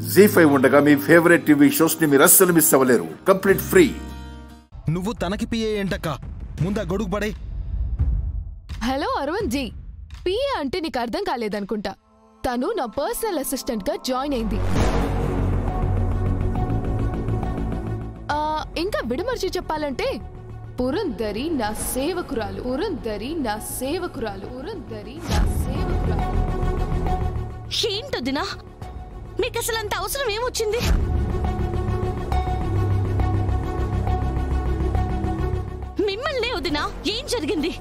ZEE5 ఉండగా మీ favourite TV shows ని మీరు అస్సలు మిస్ అవ్వలేరు. Complete free. నువ్వు తనకి పిఏ ఏంటక్క? ముందా గొడుగు పడే. హలో అరవింద్ జీ, పిఏ అంటే నీకు అర్థం కాలేదనుకుంటా. తను నా పర్సనల్ అసిస్టెంట్ గా జాయిన్ అయింది. ఇంకా విడమర్చి చెప్పాలంటే పురందరి నా సేవకురాలు, పురందరి నా సేవకురాలు, పురందరి నా సేవకురాలు. ఏంటొదినా, మీకు అసలు అంత అవసరం ఏమొచ్చింది? మిమ్మల్ని వదినా, ఏం జరిగింది?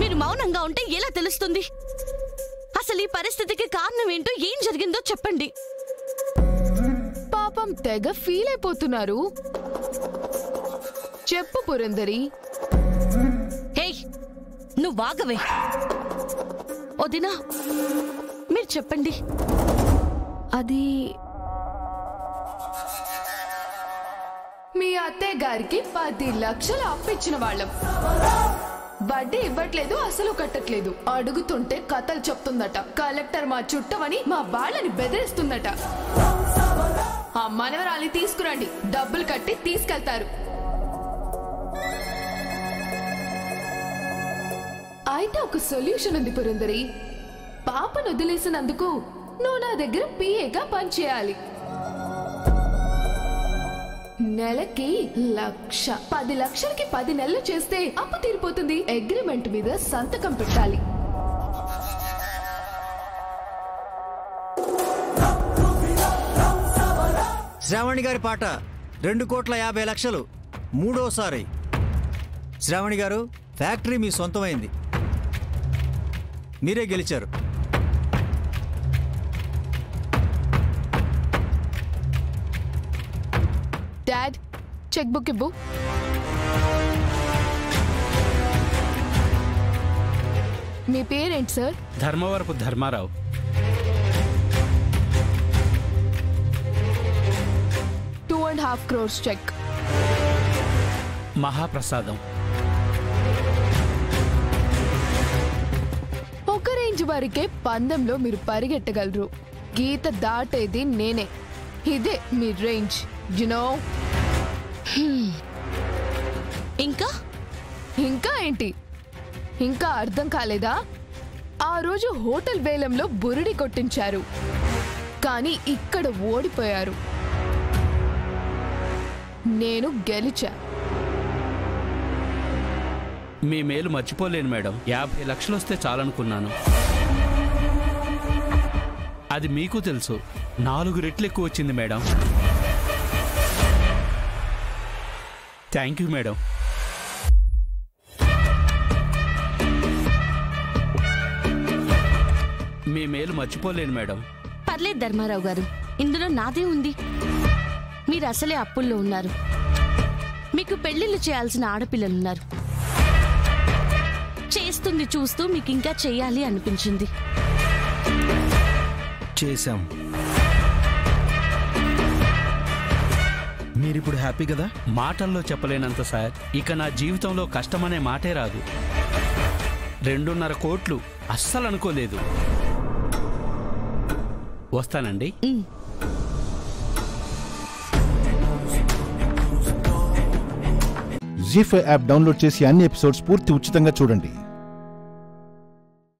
మీరు మౌనంగా ఉంటే ఎలా తెలుస్తుంది? అసలు ఈ పరిస్థితికి కారణం ఏంటో, ఏం జరిగిందో చెప్పండి. పాపం తెగ ఫీల్ అయిపోతున్నారు. చెప్పు పురందరి. హే, నువ్వు వాగవే. వదినా, మీరు చెప్పండి. అది మీ అత్తయ్య గారికి 10 లక్షలు అప్పిచ్చిన వాళ్ళం. వడ్డీ ఇవ్వట్లేదు, అసలు కట్టట్లేదు. అడుగుతుంటే కథలు చెప్తుందట. కలెక్టర్ మా చుట్టమని మా వాళ్ళని బెదిరిస్తుందట. ఆ మనవరాలి తీసుకురండి, డబ్బులు కట్టి తీసుకెళ్తారు. అయితే ఒక సొల్యూషన్ ఉంది పురందరి. పాపను వదిలేసినందుకు నువ్వు నా దగ్గర పిఏగా పనిచేయాలి. నెలకి 1,00,000. 10 లక్షలకి 10 నెలలు చేస్తే అప్పు తీరిపోతుంది. అగ్రిమెంట్ మీద సంతకం పెట్టాలి. శ్రావణి గారి పాట 2,50,00,000 మూడోసారి. శ్రావణి గారు, ఫ్యాక్టరీ మీ సొంతమైంది. మీరే గెలిచారు. డాడ్, చెక్ బుక్ ఇవ్వు. మీ పేరేంటి sir? Dharmavarapu Dharmarao. $2.5 crores cheque. మహాప్రసాదం. ఒక రేంజ్ వరకే పందెంలో మీరు పరిగెట్టగలరు. గీత దాటేది నేనే. ఇదే మీ రేంజ్, యునో. ఇంకా ఏంటి? ఇంకా అర్థం కాలేదా? ఆ రోజు హోటల్ వేలంలో బురిడి కొట్టించారు, కానీ ఇక్కడ ఓడిపోయారు. నేను గెలిచా. మీ మేలు మర్చిపోలేను మేడం. 50 లక్షలు వస్తే చాలనుకున్నాను. అది మీకు తెలుసు, 4 రెట్లు ఎక్కువ వచ్చింది మేడం. Thank you madam. మీ మేలు మర్చిపోలేను మేడం. పర్లేదు ధర్మారావు గారు, ఇందులో నాదే ఉంది. మీరు అసలే అప్పుల్లో ఉన్నారు. మీకు పెళ్లిళ్ళు చేయాల్సిన ఆడపిల్లలున్నారు. చేస్తుంది చూస్తూ మీకు ఇంకా చెయ్యాలి అనిపించింది. చేశాం. మీరిప్పుడు హ్యాపీ కదా? మాటల్లో చెప్పలేనంత సార్. ఇక నా జీవితంలో కష్టమనే మాటే రాదు. 2.5 కోట్లు అస్సలు అనుకోలేదు. వస్తానండి. ZEE5 యాప్ డౌన్లోడ్ చేసి అన్ని ఎపిసోడ్స్ పూర్తి ఉచితంగా చూడండి.